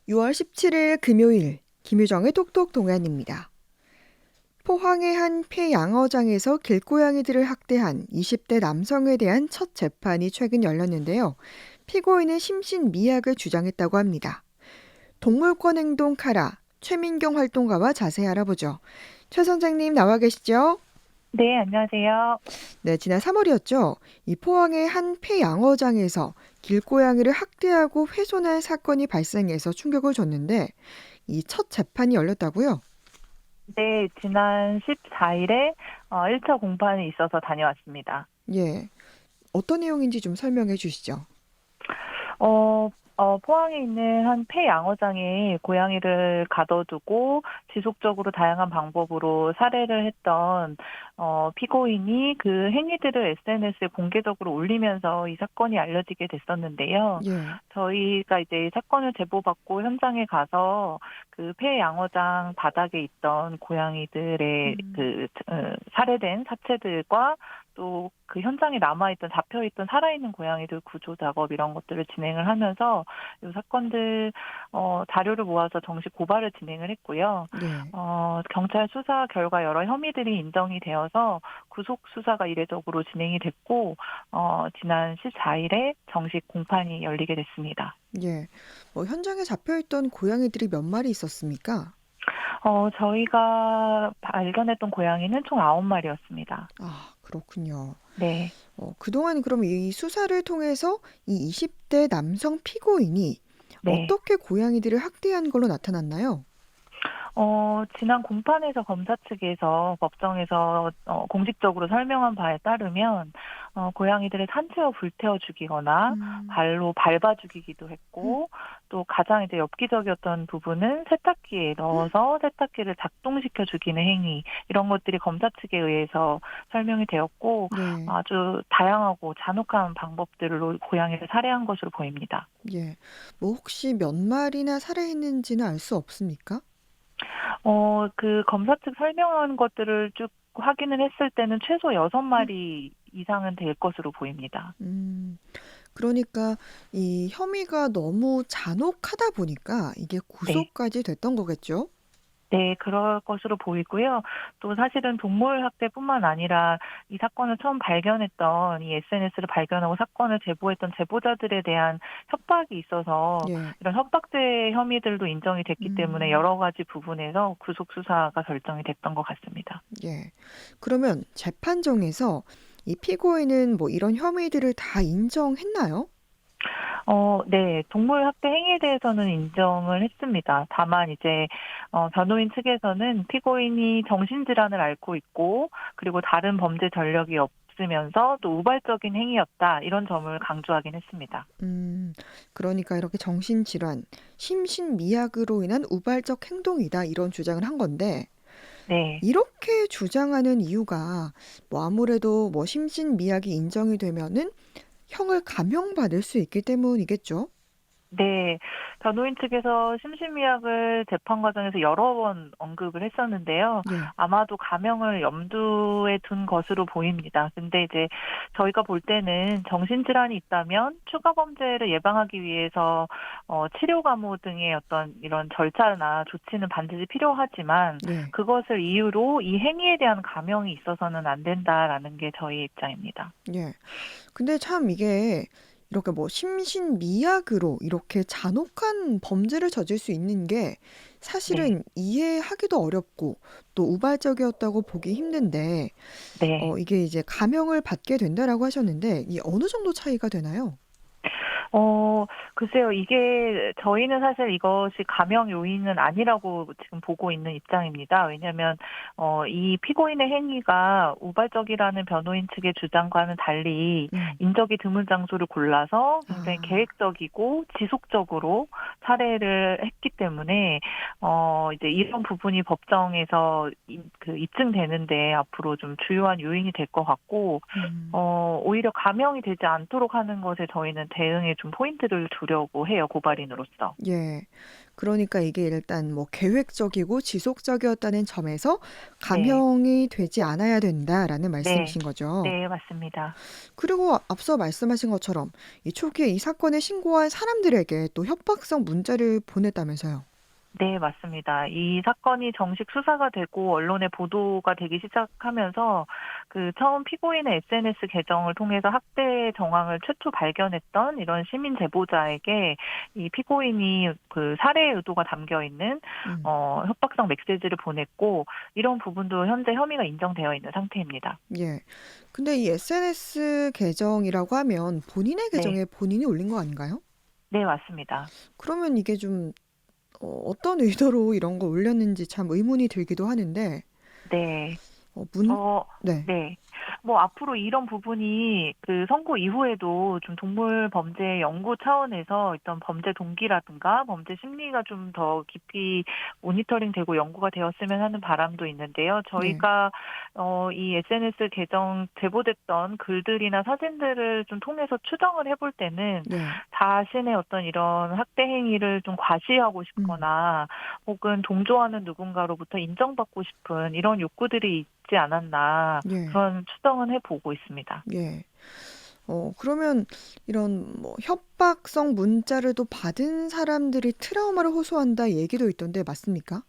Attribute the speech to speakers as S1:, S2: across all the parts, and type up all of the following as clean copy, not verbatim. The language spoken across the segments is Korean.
S1: 6월 17일 금요일 김유정의 똑똑 동안입니다. 포항의 한 폐양어장에서 길고양이들을 학대한 20대 남성에 대한 첫 재판이 최근 열렸는데요. 피고인은 심신미약을 주장했다고 합니다. 동물권 행동 카라 최민경 활동가와 자세히 알아보죠. 최 선생님 나와 계시죠?
S2: 네, 안녕하세요.
S1: 네, 지난 3월이었죠. 이 포항의 한 폐양어장에서 길고양이를 학대하고 훼손한 사건이 발생해서 충격을 줬는데 이 첫 재판이 열렸다고요?
S2: 네, 지난 14일에 1차 공판이 있어서 다녀왔습니다.
S1: 예. 어떤 내용인지 좀 설명해 주시죠.
S2: 포항에 있는 한 폐양어장에 고양이를 가둬두고 지속적으로 다양한 방법으로 살해를 했던 피고인이 그 행위들을 SNS에 공개적으로 올리면서 이 사건이 알려지게 됐었는데요.
S1: 예.
S2: 저희가 이제 이 사건을 제보받고 현장에 가서 그 폐양어장 바닥에 있던 고양이들의
S1: 음,
S2: 살해된 사체들과 또 그 현장에 남아있던 잡혀있던 살아있는 고양이들 구조 작업 이런 것들을 진행을 하면서 이 사건들 자료를 모아서 정식 고발을 진행을 했고요.
S1: 네.
S2: 경찰 수사 결과 여러 혐의들이 인정이 되어서 구속 수사가 이례적으로 진행이 됐고 지난 14일에 정식 공판이 열리게 됐습니다.
S1: 예. 현장에 잡혀 있던 고양이들이 몇 마리 있었습니까?
S2: 저희가 발견했던 고양이는 총 9마리였습니다.
S1: 아, 그렇군요.
S2: 네.
S1: 그동안 그럼 이 수사를 통해서 이 20대 남성 피고인이
S2: 네.
S1: 어떻게 고양이들을 학대한 걸로 나타났나요?
S2: 지난 공판에서 검사 측에서 법정에서 공식적으로 설명한 바에 따르면 고양이들을 산채로 불태워 죽이거나
S1: 음,
S2: 발로 밟아 죽이기도 했고 또 가장 이제 엽기적이었던 부분은 세탁기에 넣어서 세탁기를 작동시켜 죽이는 행위 이런 것들이 검사 측에 의해서 설명이 되었고
S1: 네.
S2: 아주 다양하고 잔혹한 방법들로 고양이를 살해한 것으로 보입니다.
S1: 예. 혹시 몇 마리나 살해했는지는 알 수 없습니까?
S2: 그 검사 측 설명한 것들을 쭉 확인을 했을 때는 최소
S1: 음.
S2: 6마리 이상은 될 것으로 보입니다.
S1: 음. 그러니까 이 혐의가 너무 잔혹하다 보니까 이게
S2: 네.
S1: 구속까지 됐던 거겠죠?
S2: 네, 그럴 것으로 보이고요. 또 사실은 동물 학대뿐만 아니라 이 사건을 처음 발견했던 이 SNS를 발견하고 사건을 제보했던 제보자들에 대한 협박이 있어서
S1: 예.
S2: 이런 협박죄 혐의들도 인정이 됐기 때문에
S1: 음.
S2: 여러 가지 부분에서 구속 수사가 결정이 됐던 것 같습니다.
S1: 예. 그러면 재판정에서 이 피고인은 이런 혐의들을 다 인정했나요?
S2: 네. 동물 학대 행위에 대해서는 인정을 했습니다. 다만 이제 변호인 측에서는 피고인이 정신질환을 앓고 있고 그리고 다른 범죄 전력이 없으면서 또 우발적인 행위였다. 이런 점을 강조하긴 했습니다.
S1: 음. 그러니까 이렇게 정신질환, 심신미약으로 인한 우발적 행동이다 이런 주장을 한 건데
S2: 네.
S1: 이렇게 주장하는 이유가 아무래도 심신미약이 인정이 되면은 형을 감형받을 수 있기 때문이겠죠?
S2: 네. 변호인 측에서 심신미약을 재판 과정에서 여러 번 언급을 했었는데요.
S1: 예.
S2: 아마도 감형을 염두에 둔 것으로 보입니다. 근데 이제 저희가 볼 때는 정신질환이 있다면 추가 범죄를 예방하기 위해서 치료 감호 등의 어떤 이런 절차나 조치는 반드시 필요하지만
S1: 네.
S2: 그것을 이유로 이 행위에 대한 감형이 있어서는 안 된다라는 게 저희 입장입니다.
S1: 예. 근데 참 이게 이렇게 심신미약으로 이렇게 잔혹한 범죄를 저질 수 있는 게
S2: 네.
S1: 사실은 이해하기도 어렵고 또 우발적이었다고 보기 힘든데
S2: 네.
S1: 이게 이제 감형을 받게 된다라고 하셨는데 이 어느 정도 차이가 되나요?
S2: 어 글쎄요. 이게 저희는 사실 이것이 감형 요인은 아니라고 지금 보고 있는 입장입니다. 왜냐하면 이 피고인의 행위가 우발적이라는 변호인 측의 주장과는 달리
S1: 음.
S2: 인적이 드문 장소를 골라서 굉장히
S1: 아,
S2: 계획적이고 지속적으로 살해를 했기 때문에 이제 이런 부분이 법정에서 입증되는데 앞으로 좀 주요한 요인이 될 것 같고
S1: 음,
S2: 오히려 감형이 되지 않도록 하는 것에 저희는 대응에 좀 포인트를 보려고 해요, 고발인으로서.
S1: 예. 그러니까 이게 일단 뭐 계획적이고 지속적이었다는 점에서
S2: 네.
S1: 감형이 되지 않아야 된다라는
S2: 네.
S1: 말씀이신 거죠.
S2: 네, 맞습니다.
S1: 그리고 앞서 말씀하신 것처럼 이 초기에 이 사건을 신고한 사람들에게 또 협박성 문자를 보냈다면서요.
S2: 네, 맞습니다. 이 사건이 정식 수사가 되고 언론에 보도가 되기 시작하면서 그 처음 피고인의 SNS 계정을 통해서 학대 정황을 최초 발견했던 이런 시민 제보자에게 이 피고인이 그 살해 의도가 담겨 있는
S1: 음.
S2: 협박성 메시지를 보냈고, 이런 부분도 현재 혐의가 인정되어 있는 상태입니다.
S1: 예. 근데 이 SNS 계정이라고 하면 본인의
S2: 네.
S1: 계정에 본인이 올린 거 아닌가요?
S2: 네, 맞습니다.
S1: 그러면 이게 좀 어떤 의도로 이런 걸 올렸는지 참 의문이 들기도 하는데
S2: 네.
S1: 어 문
S2: 어
S1: 네.
S2: 네. 뭐 앞으로 이런 부분이 그 선고 이후에도 좀 동물 범죄 연구 차원에서 어떤 범죄 동기라든가 범죄 심리가 좀 더 깊이 모니터링되고 연구가 되었으면 하는 바람도 있는데요.
S1: 네.
S2: 저희가 이 SNS 계정 제보됐던 글들이나 사진들을 좀 통해서 추정을 해볼 때는
S1: 네.
S2: 자신의 어떤 이런 학대 행위를 좀 과시하고
S1: 음.
S2: 싶거나 혹은 동조하는 누군가로부터 인정받고 싶은 이런 욕구들이 있지 않았나,
S1: 예.
S2: 그런 추정은 해 보고 있습니다.
S1: 예. 그러면 이런 뭐 협박성 문자를 또 받은 사람들이 트라우마를 호소한다 얘기도 있던데 맞습니까?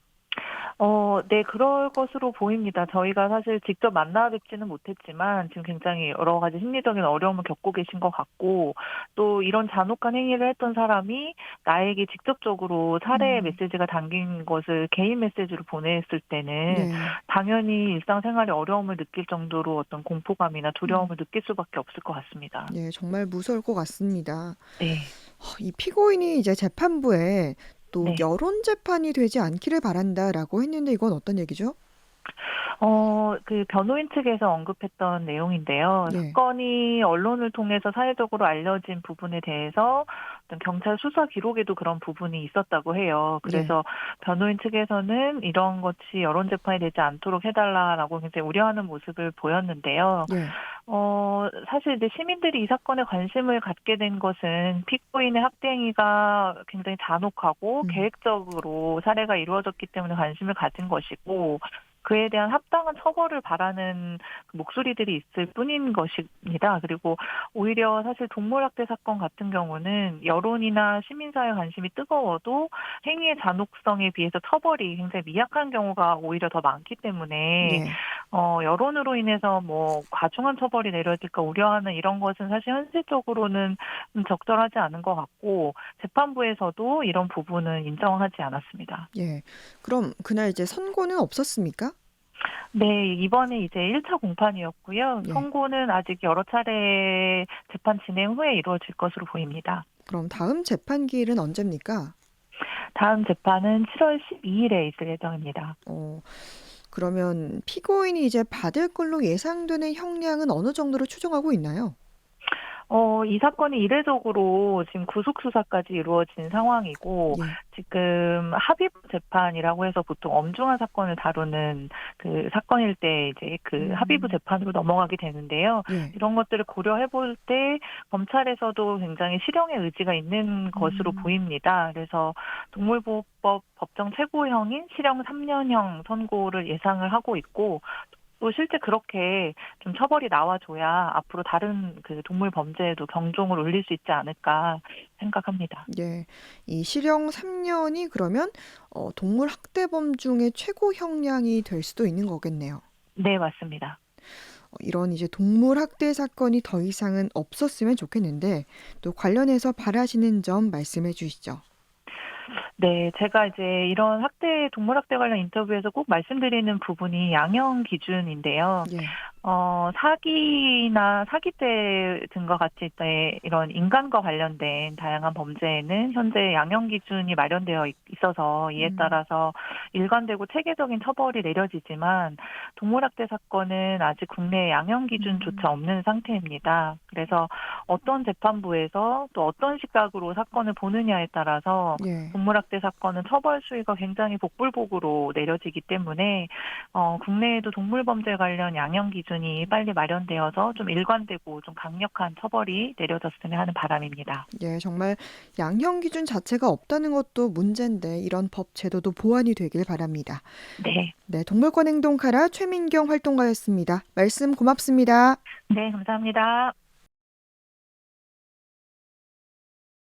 S2: 네, 그럴 것으로 보입니다. 저희가 사실 직접 만나 뵙지는 못했지만 지금 굉장히 여러 가지 심리적인 어려움을 겪고 계신 것 같고, 또 이런 잔혹한 행위를 했던 사람이 나에게 직접적으로 살해
S1: 음.
S2: 메시지가 담긴 것을 개인 메시지로 보냈을 때는
S1: 네.
S2: 당연히 일상생활에 어려움을 느낄 정도로 어떤 공포감이나
S1: 음.
S2: 두려움을 느낄 수밖에 없을 것 같습니다.
S1: 예, 정말 무서울 것 같습니다.
S2: 네.
S1: 이 피고인이 이제 재판부에 또
S2: 네.
S1: 여론 재판이 되지 않기를 바란다라고 했는데 이건 어떤 얘기죠?
S2: 그 변호인 측에서 언급했던 내용인데요.
S1: 예.
S2: 사건이 언론을 통해서 사회적으로 알려진 부분에 대해서 어떤 경찰 수사 기록에도 그런 부분이 있었다고 해요.
S1: 예.
S2: 그래서 변호인 측에서는 이런 것이 여론 재판이 되지 않도록 해달라라고 굉장히 우려하는 모습을 보였는데요.
S1: 예.
S2: 사실 이제 시민들이 이 사건에 관심을 갖게 된 것은 피고인의 학대 행위가 굉장히 잔혹하고
S1: 음.
S2: 계획적으로 살해가 이루어졌기 때문에 관심을 가진 것이고, 그에 대한 합당한 처벌을 바라는 그 목소리들이 있을 뿐인 것입니다. 그리고 오히려 사실 동물학대 사건 같은 경우는 여론이나 시민사회 관심이 뜨거워도 행위의 잔혹성에 비해서 처벌이 굉장히 미약한 경우가 오히려 더 많기 때문에
S1: 예.
S2: 여론으로 인해서 뭐 과중한 처벌이 내려질까 우려하는 이런 것은 사실 현실적으로는 좀 적절하지 않은 것 같고, 재판부에서도 이런 부분은 인정하지 않았습니다.
S1: 예. 그럼 그날 이제 선고는 없었습니까?
S2: 네, 이번에 이제 1차 공판이었고요.
S1: 예.
S2: 선고는 아직 여러 차례 재판 진행 후에 이루어질 것으로 보입니다.
S1: 그럼 다음 재판 기일은 언제입니까?
S2: 다음 재판은 7월 12일에 있을 예정입니다.
S1: 어, 그러면 피고인이 이제 받을 걸로 예상되는 형량은 어느 정도로 추정하고 있나요?
S2: 이 사건이 이례적으로 지금 구속 수사까지 이루어진 상황이고,
S1: 예.
S2: 지금 합의부 재판이라고 해서 보통 엄중한 사건을 다루는 그 사건일 때 이제 그 합의부
S1: 음.
S2: 재판으로 넘어가게 되는데요.
S1: 예.
S2: 이런 것들을 고려해 볼 때 검찰에서도 굉장히 실형의 의지가 있는 것으로
S1: 음.
S2: 보입니다. 그래서 동물보호법 법정 최고형인 실형 3년형 선고를 예상을 하고 있고, 또 실제 그렇게 좀 처벌이 나와줘야 앞으로 다른 그 동물 범죄에도 경종을 울릴 수 있지 않을까 생각합니다.
S1: 예. 이 실형 3년이 그러면 동물 학대범 중에 최고 형량이 될 수도 있는 거겠네요.
S2: 네, 맞습니다.
S1: 이런 이제 동물 학대 사건이 더 이상은 없었으면 좋겠는데 또 관련해서 바라시는 점 말씀해 주시죠.
S2: 네, 제가 이제 이런 동물 학대 관련 인터뷰에서 꼭 말씀드리는 부분이 양형 기준인데요.
S1: 예.
S2: 사기나 사기죄 등과 같이 이런 인간과 관련된 다양한 범죄에는 현재 양형 기준이 마련되어 있어서 이에
S1: 음.
S2: 따라서 일관되고 체계적인 처벌이 내려지지만, 동물학대 사건은 아직 국내 양형 기준조차
S1: 음.
S2: 없는 상태입니다. 그래서 어떤 재판부에서 또 어떤 시각으로 사건을 보느냐에 따라서
S1: 예.
S2: 동물학대 사건은 처벌 수위가 굉장히 복불복으로 내려지기 때문에 국내에도 동물범죄 관련 양형 기준 기준이 빨리 마련되어서 좀 일관되고 좀 강력한 처벌이 내려졌으면 하는 바람입니다.
S1: 예, 정말 양형 기준 자체가 없다는 것도 문제인데 이런 법 제도도 보완이 되길 바랍니다.
S2: 네.
S1: 네, 동물권 행동 카라 최민경 활동가였습니다. 말씀 고맙습니다.
S2: 네, 감사합니다.